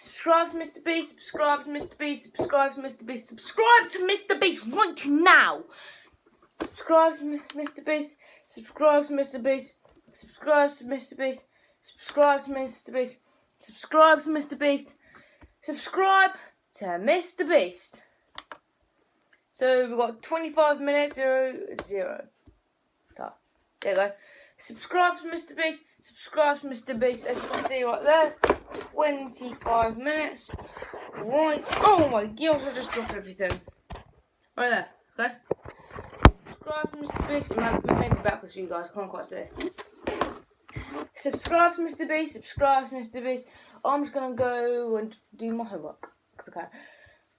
Subscribe to Mr. Beast, subscribe to Mr. Beast, subscribe to Mr. Beast, subscribe to Mr. Beast right now! Subscribe to Mr. Beast, subscribe to Mr. Beast, subscribe to Mr. Beast, subscribe to Mr. Beast, subscribe to Mr. Beast, subscribe to Mr. Beast. So we've got 25 minutes, 0. Start. There you go. Subscribe to Mr. Beast, subscribe to Mr. Beast, as you can see right there. 25 minutes. Right. Oh my gosh, I just dropped everything. Right there. Okay. Subscribe to Mr. Beast. Maybe backwards for you guys. I can't quite see. Subscribe to Mr. Beast. Subscribe to Mr. Beast. I'm just gonna go and do my homework because I can.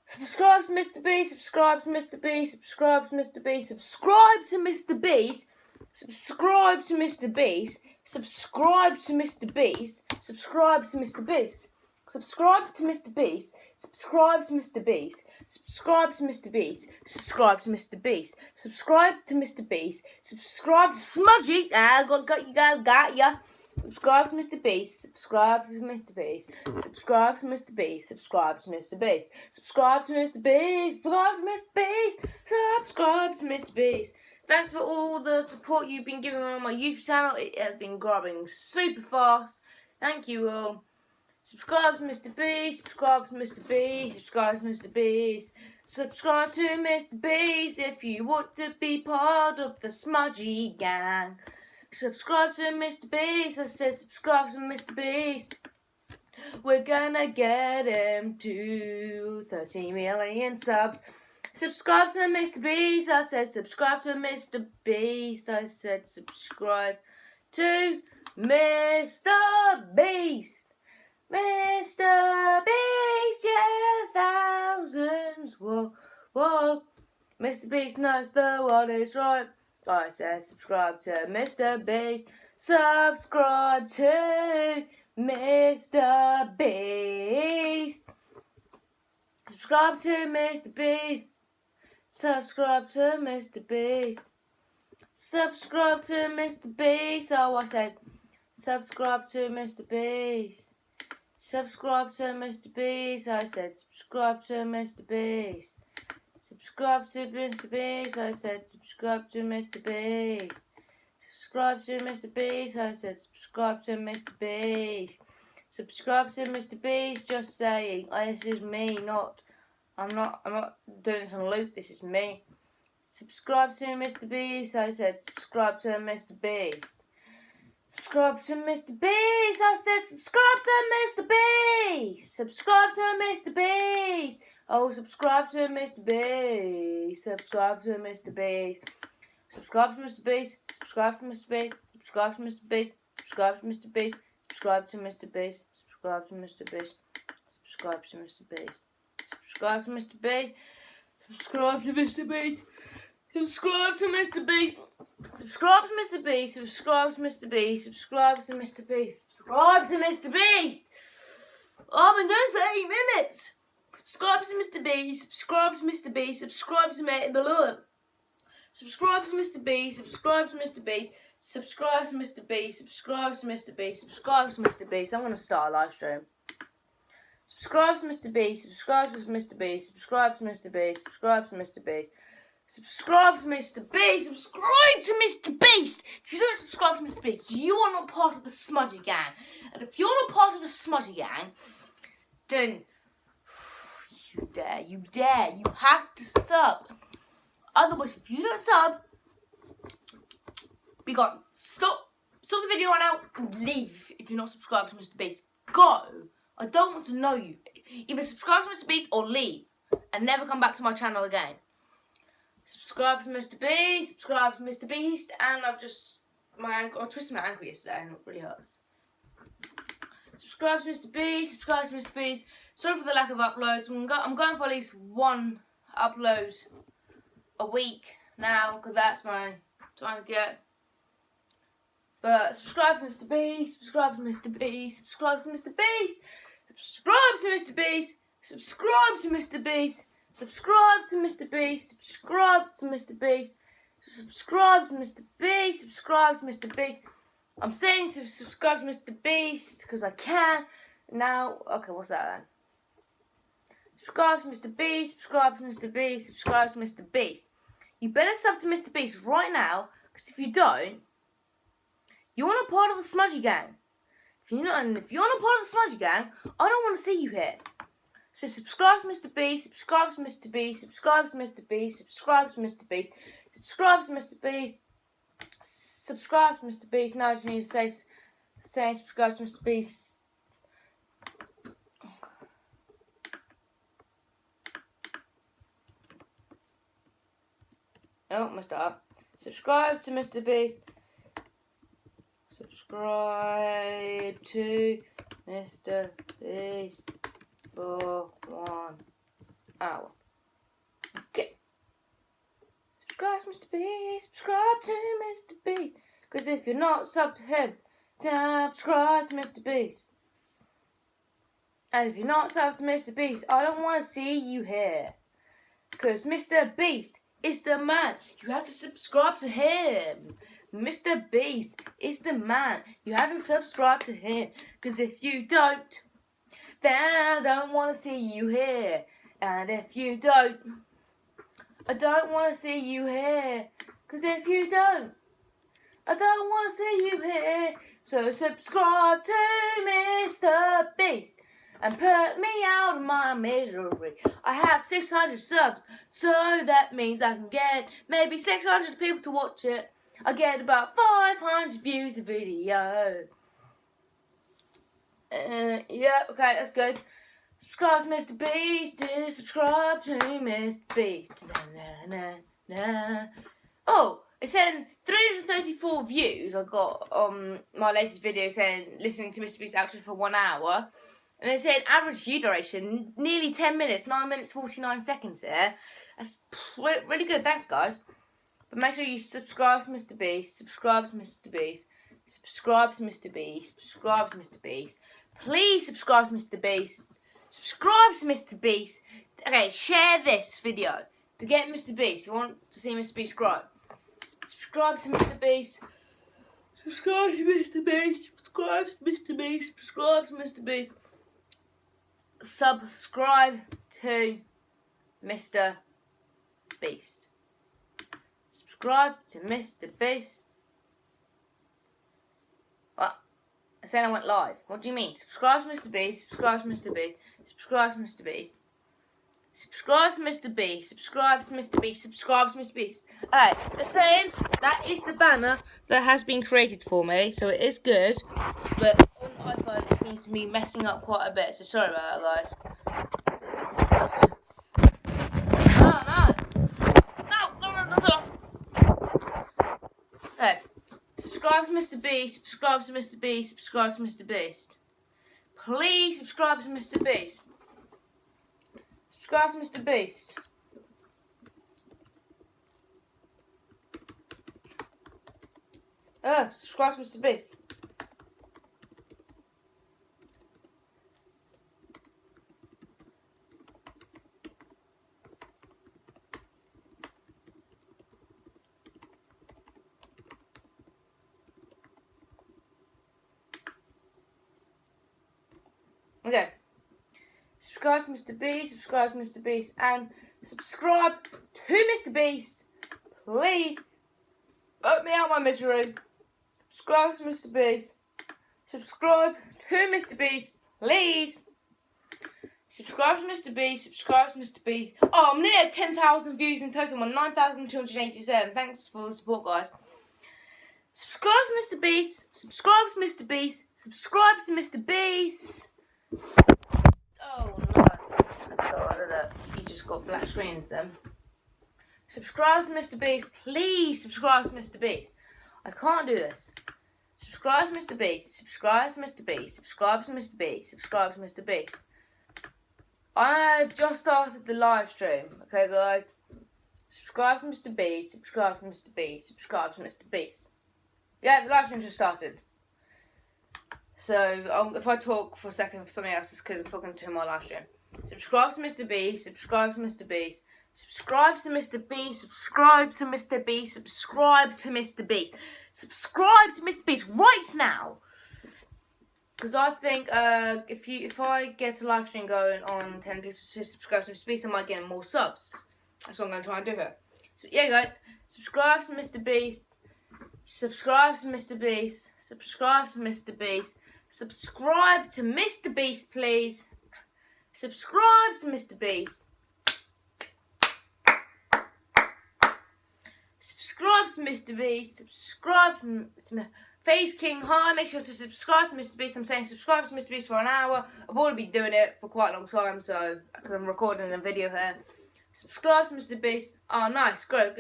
Subscribe to Mr. Beast. Subscribe to Mr. Beast. Subscribe to Mr. Beast. Subscribe to Mr. Beast. Subscribe to Mr. Beast. Subscribe to Mr. Beast. Subscribe to Mr. Beast. Subscribe to Mr. Beast. Subscribe to Mr. Beast. Subscribe to Mr. Beast. Subscribe to Mr. Beast. Subscribe to Mr. Beast. Subscribe to Smudgy. Got you guys, got ya. Subscribe to Mr. Beast. Subscribe to Mr. Beast. Subscribe to Mr. Beast. Subscribe to Mr. Beast. Subscribe to Mr. Beast. Subscribe to Mr. Beast. Subscribe to Mr. Beast. Thanks for all the support you've been giving on my YouTube channel. It has been growing super fast. Thank you all. Subscribe to Mr. Beast. Subscribe to Mr. Beast. Subscribe to Mr. Beast. Subscribe to Mr. Beast if you want to be part of the Smudgy gang. Subscribe to Mr. Beast. I said subscribe to Mr. Beast. We're gonna get him to 30 million subs. Subscribe to Mr. Beast. I said subscribe to Mr. Beast. I said subscribe to Mr. Beast. Mr. Beast, yeah, thousands. Whoa, whoa. Mr. Beast knows the world is right. I said subscribe to Mr. Beast. Subscribe to Mr. Beast. Subscribe to Mr. Beast. Subscribe to Mr. Beast. Subscribe to Mr. Beast. Oh, I said subscribe to Mr. Beast. Subscribe to Mr. Beast. I said subscribe to Mr. Beast. Subscribe to Mr. Beast. I said subscribe to Mr. Beast. Subscribe to Mr. Beast. I said subscribe to Mr. Beast. Subscribe to Mr. Beast. Just saying. This is me, not. I'm not doing this on loop. This is me. Subscribe to Mr. Beast. I said subscribe to Mr. Beast. Subscribe to Mr. Beast. I said subscribe to Mr. Beast. Subscribe to Mr. Beast. Oh, subscribe to Mr. Beast. Subscribe to Mr. Beast. Subscribe to Mr. Beast. Subscribe to Mr. Beast. Subscribe to Mr. Beast. Subscribe to Mr. Beast. Subscribe to Mr. Beast. Subscribe to Mr. Beast. Subscribe to Mr. Beast. Subscribe to Mr. Beast. Subscribe to Mr. Beast. Subscribe to Mr. Beast. Subscribe to Mr. Beast. Subscribe to Mr. Beast. Subscribe to Mr. Beast. Subscribe to Mr. Beast. I've been doing for 8 minutes. Subscribe to Mr. Beast. Subscribe to Mr. Beast. Subscribe to me below. Subscribe to Mr. Beast. Subscribe to Mr. Beast. Subscribe to Mr. Beast. Subscribe to Mr. Beast. Subscribe to Mr. Beast. I'm going to start a live stream. Subscribe to Mr. Beast. Subscribe to Mr. Beast. Subscribe to Mr. Beast. Subscribe to Mr. Beast. Subscribe to Mr. Beast. Subscribe to Mr. Beast. If you don't subscribe to Mr. Beast, you are not part of the Smudgy gang. And if you're not part of the Smudgy gang, then you dare. You have to sub. Otherwise, if you don't sub, we got stop the video right now and leave if you're not subscribed to Mr. Beast. Go. I don't want to know you. Either subscribe to Mr. Beast or leave and never come back to my channel again. Subscribe to Mr. Beast. Subscribe to Mr. Beast. And I've just I twisted my ankle yesterday and it really hurts. Subscribe to Mr. Beast. Subscribe to Mr. Beast. Sorry for the lack of uploads. I'm going for at least one upload a week now because that's my trying to get. But subscribe to Mr. Beast. Subscribe to Mr. Beast. Subscribe to Mr. Beast. Subscribe to Mr. Beast. Subscribe to Mr. Beast. Subscribe to Mr. Beast. Subscribe to Mr. Beast. Subscribe to Mr. Beast. Subscribe to Mr. Beast. I'm saying subscribe to Mr. Beast because I can. Now, okay, what's that then? Subscribe to Mr. Beast. Subscribe to Mr. Beast. Subscribe to Mr. Beast. You better sub to Mr. Beast right now, because if you don't, you're not a part of the Smudgy Gang. If you're not a part of the Smudgy Gang, I don't want to see you here. So subscribe to Mr. Beast, subscribe to Mr. Beast, subscribe to Mr. Beast, subscribe to Mr. Beast, subscribe to Mr. Beast, subscribe to Mr. Beast. Now I just need to say subscribe to Mr. Beast. Oh, messed up. Subscribe to Mr. Beast. Subscribe to Mr. Beast for 1 hour. Okay. Subscribe to Mr. Beast. Subscribe to Mr. Beast. Because if you're not subbed to him, subscribe to Mr. Beast. And if you're not subbed to Mr. Beast, I don't want to see you here. Because Mr. Beast is the man. You have to subscribe to him. Mr. Beast is the man. You haven't subscribed to him. Because if you don't, then I don't want to see you here. And if you don't, I don't want to see you here. Because if you don't, I don't want to see you here. So subscribe to Mr. Beast and put me out of my misery. I have 600 subs, so that means I can get maybe 600 people to watch it. I get about 500 views a video. Yeah, okay, that's good. Subscribe to Mr. Beast. Subscribe to Mr. Beast. Oh, it said 334 views I got on my latest video saying listening to Mr. Beast actually for 1 hour. And it said average view duration, nearly 10 minutes, 9 minutes 49 seconds here. That's really good, thanks guys. But make sure you subscribe to Mr. Beast, subscribe to Mr. Beast, subscribe to Mr. Beast, subscribe to Mr. Beast. Please subscribe to Mr. Beast. Subscribe to Mr. Beast. Okay, share this video to get Mr. Beast. If you want to see Mr. Beast grow. Subscribe to Mr. Beast. Subscribe to Mr. Beast. Subscribe to Mr. Beast. Subscribe to Mr. Beast. Subscribe to Mr. Beast. Subscribe to Mr. Beast. What? I said I went live. What do you mean? Subscribe to Mr. Beast. Subscribe to Mr. Beast. Subscribe to Mr. Beast. Subscribe to Mr. Beast. Subscribe to Mr. Beast. Subscribe to Mr. Beast. Alright, just saying, that is the banner that has been created for me, so it is good, but on iPhone it seems to be messing up quite a bit, so sorry about that, guys. No. Subscribe to Mr. Beast. Subscribe to Mr. Beast. Subscribe to Mr. Beast. Please subscribe to Mr. Beast. Subscribe to Mr. Beast. Subscribe to Mr. Beast. Okay. Subscribe to Mr. Beast, subscribe to Mr. Beast, and subscribe to Mr. Beast. Please, put me out of my misery. Subscribe to Mr. Beast. Subscribe to Mr. Beast, please. Subscribe to Mr. Beast, subscribe to Mr. Beast. Oh, I'm near 10,000 views in total. I'm on 9,287. Thanks for the support, guys. Subscribe to Mr. Beast, subscribe to Mr. Beast, subscribe to Mr. Beast. Oh no, you just got black screens then. Subscribe to Mr. Beast, please subscribe to Mr. Beast. I can't do this. Subscribe to Mr. Beast, subscribe to Mr. Beast, subscribe to Mr. Beast, subscribe to Mr. Beast. I've just started the live stream, okay guys? Subscribe to Mr. Beast, subscribe to Mr. Beast, subscribe to Mr. Beast. Yeah, the live stream just started. So, if I talk for a second for something else, it's because I'm talking to my live stream. Subscribe to Mr. Beast, subscribe to Mr. Beast, subscribe to Mr. Beast, subscribe to Mr. Beast, subscribe to Mr. Beast, subscribe to Mr. Beast right now. Because I think if I get a live stream going on 10 people to subscribe to Mr. Beast, I might get more subs. That's what I'm going to try and do here. So yeah, guys, subscribe to Mr. Beast. Subscribe to Mr. Beast. Subscribe to Mr. Beast. Subscribe to Mr. Beast, please. Subscribe to Mr. Beast. Subscribe to Mr. Beast. Subscribe to Face King High. Make sure to subscribe to Mr. Beast. I'm saying subscribe to Mr. Beast for an hour. I've already been doing it for quite a long time, so I'm recording a video here. Subscribe to Mr. Beast. Oh, nice. Good.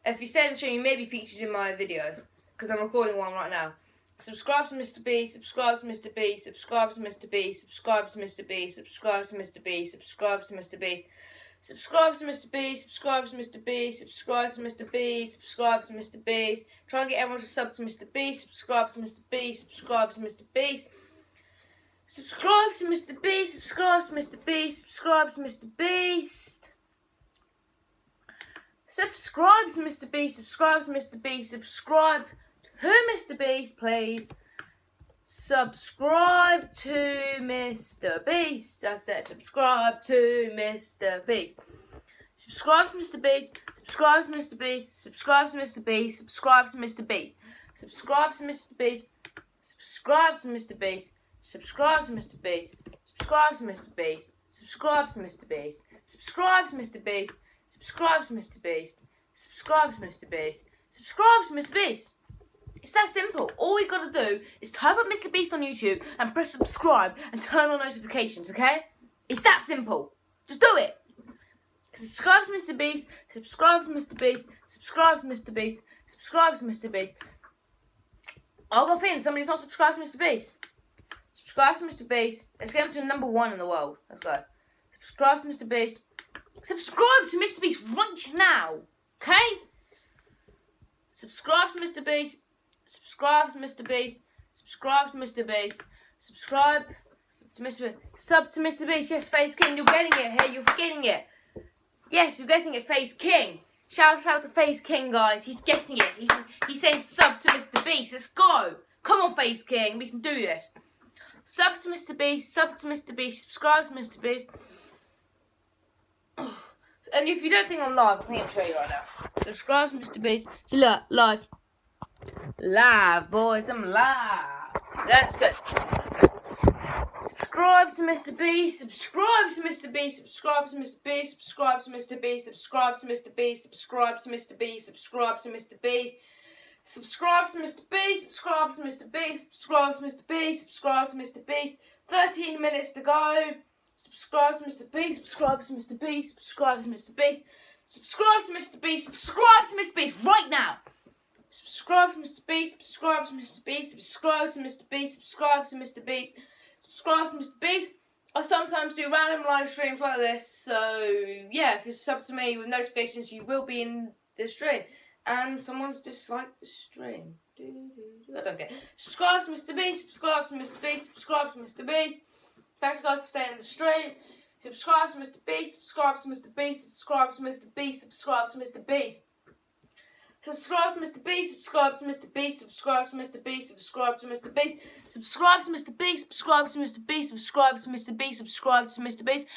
If you stay in the stream, you may be featured in my video, because I'm recording one right now. Subscribe to Mr. Beast. Subscribe to Mr. Beast. Subscribe to Mr. Beast. Subscribe to Mr. Beast. Subscribe to Mr. Beast. Subscribe to Mr. Beast. Subscribe to Mr. Beast, subscribe to Mr. Beast, subscribe to Mr. Beast, subscribe to Mr. Beast. Try and get everyone to sub to Mr. Beast, subscribe to Mr. Beast, subscribe to Mr. Beast. Subscribe to Mr. Beast, subscribe to Mr. Beast, subscribe to Mr. Beast. Subscribe to Mr. Beast, subscribe to Mr. Beast, subscribe to Mr. Beast, please. Subscribe to Mr. Beast. I said subscribe to Mr. Beast. Subscribe to Mr. Beast. Subscribe to Mr. Beast. Subscribe to Mr. Beast. Subscribe to Mr. Beast. Subscribe to Mr. Beast. Subscribe to Mr. Beast. Subscribe to Mr. Beast. Subscribe to Mr. Beast. Subscribe to Mr. Beast. Subscribe to Mr. Beast. Subscribe to Mr. Beast. Subscribe to Mr. Beast. Subscribe to Mr. Beast. It's that simple. All you gotta do is type up Mr. Beast on YouTube and press subscribe and turn on notifications, okay? It's that simple. Just do it. Subscribe to Mr. Beast. Subscribe to Mr. Beast. Subscribe to Mr. Beast. Subscribe to Mr. Beast. I'll go in. Somebody's not subscribed to Mr. Beast. Subscribe to Mr. Beast. Let's get him to number 1 in the world. Let's go. Subscribe to Mr. Beast. Subscribe to Mr. Beast right now. Okay? Subscribe to Mr. Beast. Subscribe to Mr. Beast. Subscribe to Mr. Beast. Subscribe to Mr. Beast. Sub to Mr. Beast. Yes, Face King, you're getting it here. You're getting it. Yes, you're getting it, Face King. Shout out to Face King, guys. He's getting it. He's saying sub to Mr. Beast. Let's go. Come on, Face King. We can do this. Sub to Mr. Beast. Sub to Mr. Beast. Subscribe to Mr. Beast. And if you don't think I'm live, I think I'll show you right now. Subscribe to Mr. Beast. So look, live. Live, boys, I'm live. That's good. Subscribe to Mr. Beast. Subscribe to Mr. Beast. Subscribe to Mr. Beast. Subscribe to Mr. Beast. Subscribe to Mr. Beast. Subscribe to Mr. Beast. Subscribe to Mr. Beast. Subscribe to Mr. Beast. Subscribe to Mr. Beast. Subscribe to Mr. Beast. Subscribe to Mr. Beast. 13 minutes to go. Subscribe to Mr. Beast. Subscribe to Mr. Beast. Subscribe to Mr. Beast. Subscribe to Mr. Beast. Subscribe to Mr. Beast right now. Subscribe to Mr. Beast. Subscribe to Mr. Beast. Subscribe to Mr. Beast. Subscribe to Mr. Beast. Subscribe to Mr. Beast. I sometimes do random live streams like this, so yeah, if you sub to me with notifications, you will be in the stream. And someone's disliked the stream. I don't care. Subscribe to Mr. Beast. Subscribe to Mr. Beast. Subscribe to Mr. Beast. Thanks, guys, for staying in the stream. Subscribe to Mr. Beast. Subscribe to Mr. Beast. Subscribe to Mr. Beast. Subscribe to Mr. Beast. Subscribe to Mr. Beast, subscribe to Mr. Beast, subscribe to Mr. Beast, subscribe to Mr. Beast, subscribe to Mr. Beast, subscribe to Mr. Beast, subscribe to Mr. Beast, subscribe to Mr. Beast,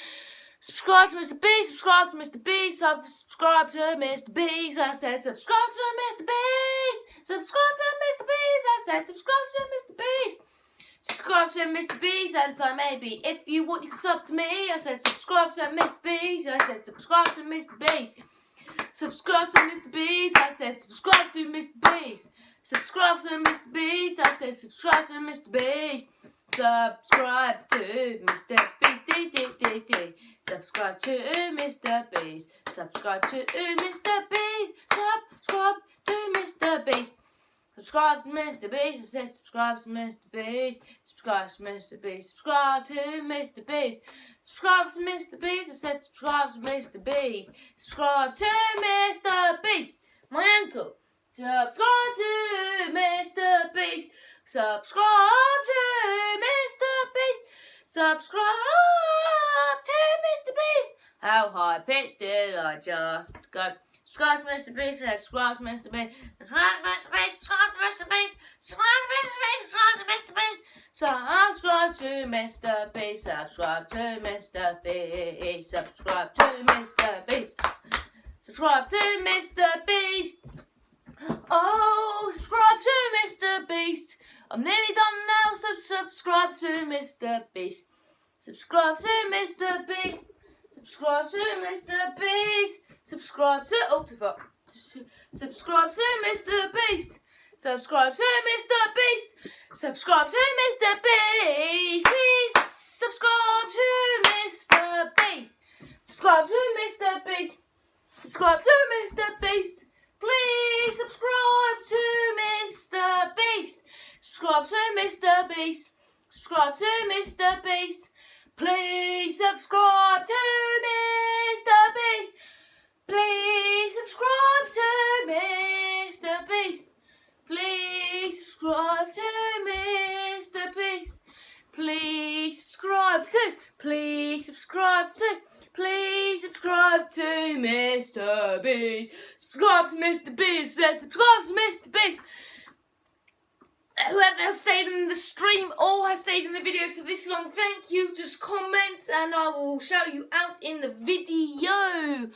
subscribe to Mr. Beast, subscribe to Mr. Beast, subscribe to Mr. Beast, I said subscribe to Mr. Beast, subscribe to Mr. Beast, I said subscribe to Mr. Beast, subscribe to Mr. Beast, and so maybe if you want you can sub to me, I said subscribe to Mr. Beast, I said subscribe to Mr. Beast. Subscribe to Mr. Beast, I said subscribe to Mr. Beast. Subscribe to Mr. Beast, I said subscribe to Mr. Beast. Subscribe to Mr. Beast, subscribe to Mr. Beast. Subscribe to Mr. Beast. Subscribe to Mr. Beast. Subscribe to Mr. Beast, I said subscribe to Mr. Beast. Subscribe to Mr. Beast. Subscribe to Mr. Beast. Subscribe to Mr. Beast, I said subscribe to Mr. Beast. Subscribe to Mr. Beast, my uncle. Subscribe to Mr. Beast. Subscribe to Mr. Beast. Subscribe to Mr. Beast. How high pitched did I just go? Subscribe to Mr. Beast. Subscribe to Mr. Beast. Subscribe to Mr. Beast. Subscribe to Mr. Beast. Subscribe to Mr. Beast. Subscribe to Mr. Beast. Subscribe to Mr. Beast. Subscribe to Mr. Beast. Subscribe to Mr. Beast. Subscribe to Mr. Beast. Oh, subscribe to Mr. Beast. I'm nearly done now, so subscribe to Mr. Beast. Subscribe to Mr. Beast. Subscribe to Mr. Beast. Subscribe to Subscribe to Mr. Beast. Subscribe to Mr. Beast. Subscribe to Mr. Beast. Please subscribe to Mr. Beast. Subscribe to Mr. Beast. Subscribe to Mr. Beast. Please subscribe to Mr. Beast. Subscribe to Mr. Beast. Subscribe to Mr. Beast. Please subscribe to Mr. Beast. Please subscribe to Mr. Beast. Please subscribe to Mr. Beast. Please subscribe to. Please subscribe to. Please subscribe to Mr. Beast. Subscribe to Mr. Beast. Said subscribe to Mr. Beast. Whoever has stayed in the stream or has stayed in the video for this long, thank you. Just comment and I will shout you out in the video.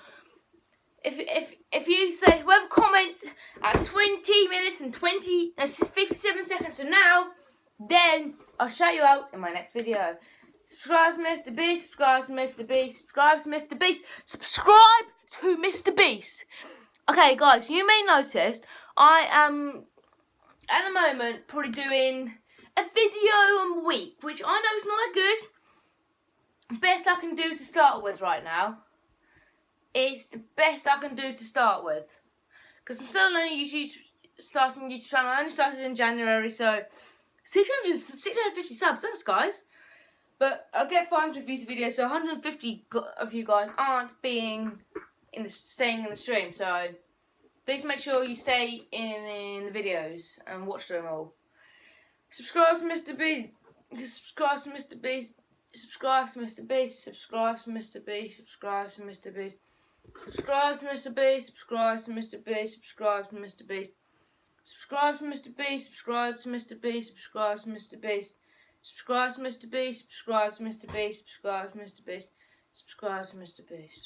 If you say whoever comments at 20 minutes and 57 seconds from now, then I'll shout you out in my next video. Subscribe to Mr. Beast. Subscribe to Mr. Beast. Subscribe to Mr. Beast. Subscribe to Mr. Beast. Okay, guys, you may notice I am at the moment probably doing a video a week, which I know is not that good. Best I can do to start with right now. It's the best I can do to start with. Because I'm still only starting YouTube channel. I only started in January, so 650 subs. Thanks, guys. But I'll get 500 views a video, so 150 of you guys aren't staying in the stream. So please make sure you stay in the videos and watch them all. Subscribe to Mr. Beast. Subscribe to Mr. Beast. Subscribe to Mr. Beast. Subscribe to Mr. Beast. Subscribe to Mr. Beast. Subscribe to Mr. Beast. Subscribe to Mr. Beast. Subscribe to Mr. Beast. Subscribe to Mr. Beast. Subscribe to Mr. Beast. Subscribe to Mr. Beast. Subscribe to Mr. Beast. Subscribe to Mr. Beast. Subscribe to Mr. Beast. Subscribe to Mr. Beast.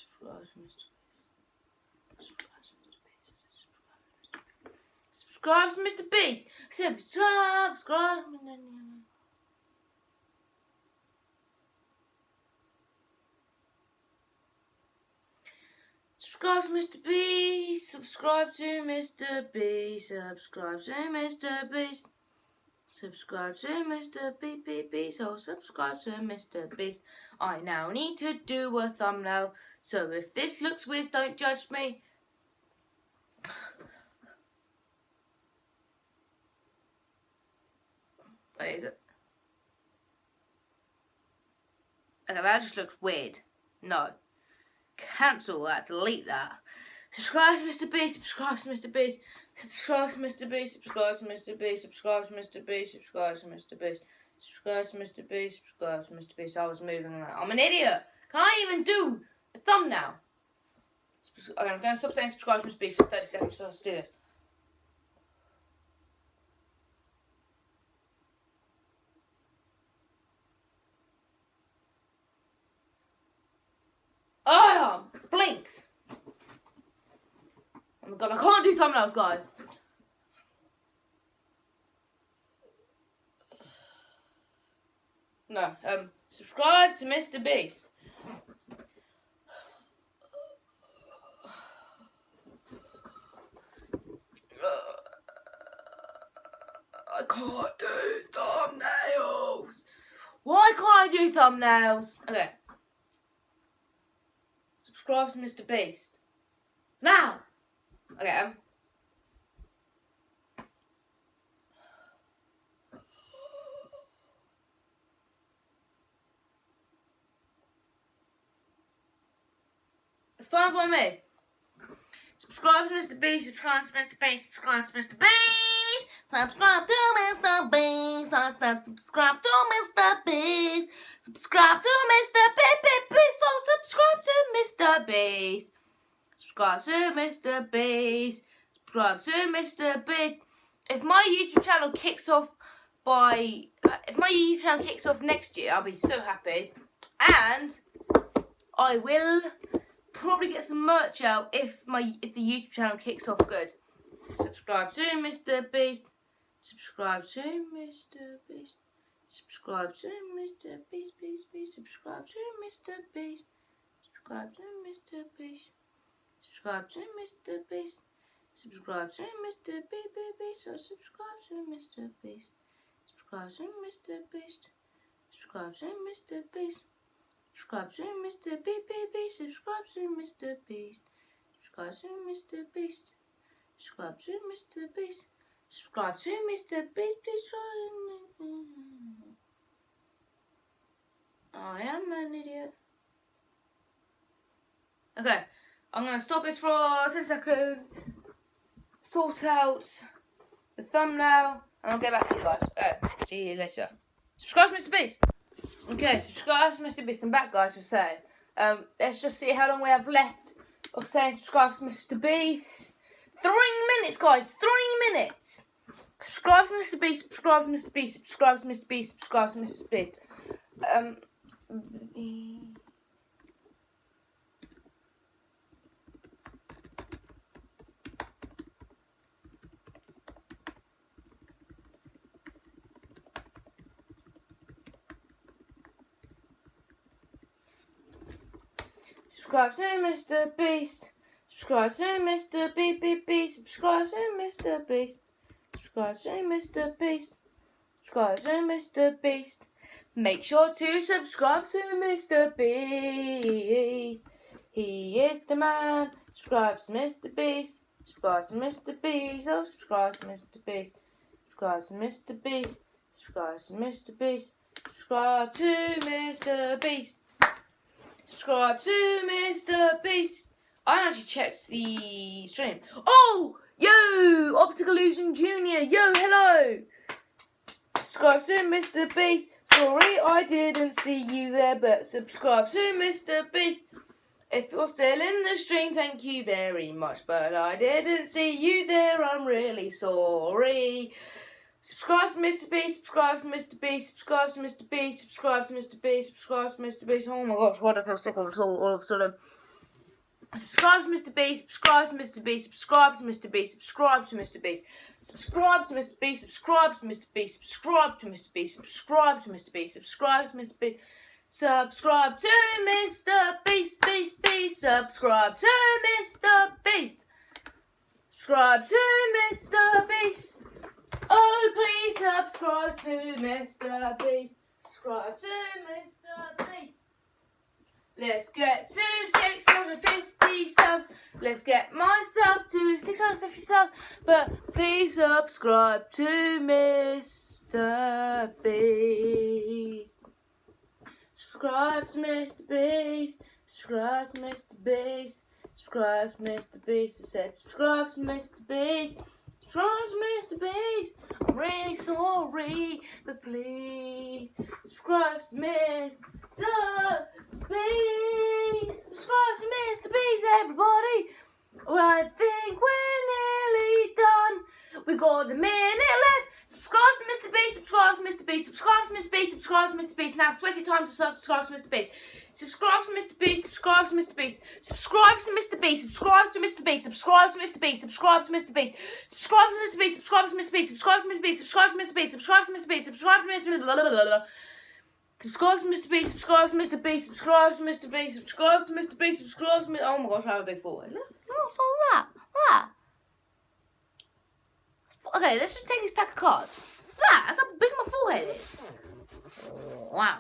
Subscribe to Mr. Subscribe to Mr. Beast. Subscribe. Subscribe to Mr. Beast. Subscribe to Mr. Beast. Subscribe to Mr. Beast. Subscribe to Mr. Beast. Oh, subscribe to Mr. Beast. I now need to do a thumbnail. So if this looks weird, don't judge me. What is it? Okay, that just looks weird. No. Cancel that. Delete that. Subscribe to Mr. Beast. Subscribe to Mr. Beast. Subscribe to Mr. Beast. Subscribe to Mr. Beast. Subscribe to Mr. Beast. Subscribe to Mr. Beast. Subscribe to Mr. Beast. Subscribe to Mr. Beast. I was moving that. I'm an idiot. Can I even do a thumbnail? Okay, I'm going to stop saying subscribe to Mr. Beast for 30 seconds. So let's do this. Oh, it blinks. Oh my god, I can't do thumbnails, guys. No, subscribe to Mr. Beast. I can't do thumbnails. Why can't I do thumbnails? Okay. Subscribe to Mr. Beast. Now! Okay, it's fine by me. Subscribe to Mr. Beast, subscribe to Mr. Beast, subscribe to Mr. Beast, subscribe to Mr. Beast, subscribe to Mr. Beast, subscribe to Mr. Beast, so subscribe to Mr. Beast. Subscribe to Mr. Beast. Subscribe to Mr. Beast. If my YouTube channel kicks off next year, I'll be so happy. And I will probably get some merch out if the YouTube channel kicks off good. Subscribe to Mr. Beast. Subscribe to Mr. Beast. Subscribe to Mr. Beast. Beast. Subscribe to Mr. Beast. Subscribe to Mr. Beast. Subscribe to Mr. Beast. Subscribe to Mr. Beast. So subscribe to Mr. Beast. Subscribe to Mr. Beast. Subscribe to Mr. Beast. Subscribe to Mr. Beast. Subscribe to Mr. Beast. Subscribe to Mr. Beast. Subscribe to Mr. Beast. Subscribe to Mr. Beast. Please try. I am an idiot. Okay, I'm gonna stop this for 10 seconds. Sort out the thumbnail, and I'll get back to you guys. See you later. Subscribe to Mr. Beast. Okay, subscribe to Mr. Beast. I'm back, guys. Just say. Let's just see how long we have left of saying subscribe to Mr. Beast. 3 minutes, guys. 3 minutes. Subscribe to Mr. Beast. Subscribe to Mr. Beast. Subscribe to Mr. Beast. Subscribe to Mr. Beast. Subscribe to Mr. Beast. Subscribe to Mr. Beast. Subscribe to Mr. Beast. Subscribe to Mr. Beast. Subscribe to Mr. Beast. Make sure to subscribe to Mr. Beast. He is the man. Subscribe to Mr. Beast. Subscribe to Mr. Beast. Oh, subscribe to Mr. Beast. Subscribe to Mr. Beast. Subscribe to Mr. Beast. Subscribe to Mr. Beast. Subscribe to Mr. Beast. I actually checked the stream. Oh, yo, Optical Illusion Junior. Yo, hello. Subscribe to Mr. Beast. Sorry, I didn't see you there, but subscribe to Mr. Beast. If you're still in the stream, thank you very much. But I didn't see you there. I'm really sorry. Subscribe to Mr. Beast, subscribe to Mr. Beast, subscribe to Mr. Beast, subscribe to Mr. Beast, subscribe to Mr. Beast. Oh my gosh, why do I feel sick all of a sudden? Subscribe to Mr. Beast, subscribe to Mr. Beast, subscribe to Mr. Beast, subscribe to Mr. Beast, subscribe to Mr. Beast, subscribe to Mr. Beast, subscribe to Mr. Beast, subscribe to Mr. Beast, subscribe to Mr. Beast, subscribe to Mr. Beast, Beast, subscribe to Mr. Beast, subscribe to Mr. Beast. Oh, please subscribe to Mr. Beast. Subscribe to Mr. Beast. Let's get to 650 subs. Let's get myself to 650 subs. But please subscribe to Mr. Beast. Subscribe to Mr. Beast. Subscribe to Mr. Beast. Subscribe to Mr. Beast. I said subscribe to Mr. Beast. Subscribe to Mr. Beast. I'm really sorry, but please subscribe to Mr. Beast. Subscribe to Mr. Beast, everybody. Well, I think we're nearly done. We got a minute left. Subscribe to Mr. Beast. Subscribe to Mr. Beast. Subscribe to Mr. Beast. Subscribe to Mr. Beast. Now, sweaty time to subscribe to Mr. Beast. Subscribe to Mr. Beast. Subscribe to Mr. Beast. Subscribe to Mr. Beast. Subscribe to Mr. Beast. Subscribe to Mr. Beast. Subscribe to Mr. Beast. Subscribe to Mr. Beast. Subscribe to Mr. Beast. Subscribe to Mr. Beast. Subscribe to Mr. Beast. Subscribe to Mr. Beast. Subscribe to Mr. Beast. Subscribe to Mr. Beast. Subscribe to Mr. Beast. Subscribe to Mr. Beast. Subscribe to Mr. Beast. Subscribe to Mr. Oh my gosh, I have a big forehead. Let's all that. Okay, let's just take this pack of cards. That's how big my forehead is. Wow.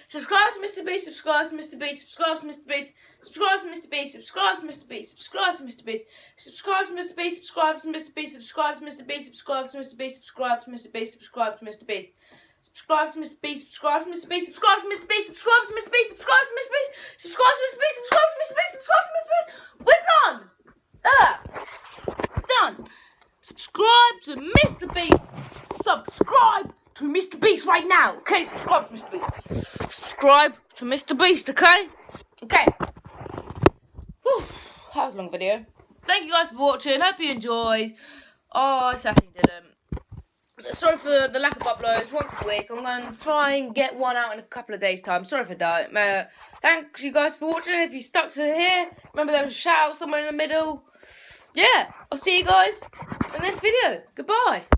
Subscribe to Mr. Beast, subscribe to Mr. Beast, subscribe to Mr. Beast, subscribe to Mr. Beast, subscribe to Mr. Beast, subscribe to Mr. Beast, subscribe to Mr. Beast, subscribe to Mr. Beast, subscribe to Mr. Beast, subscribe to Mr. Beast, subscribe to Mr. Beast, subscribe to Mr. Beast. Subscribe to Mr. Beast, subscribe to Mr. Beast, subscribe to Mr. Beast, subscribe to Mr. Beast, subscribe to Mr. Beast, subscribe to Mr. Beast, subscribe to Mr. Beast, subscribe to Mr. Beast. We're done! Done! Subscribe to Mr. Beast! Subscribe to Mr. Beast right now! Okay, subscribe to Mr. Beast. Subscribe to Mr. Beast, okay? Okay. that was a long video. Thank you guys for watching. Hope you enjoyed. Oh, I certainly didn't. Sorry for the lack of uploads once a week. I'm going to try and get one out in a couple of days' time. Sorry if I don't. Thanks you guys for watching. If you stuck to here, remember there was a shout out somewhere in the middle. Yeah, I'll see you guys in this video. Goodbye.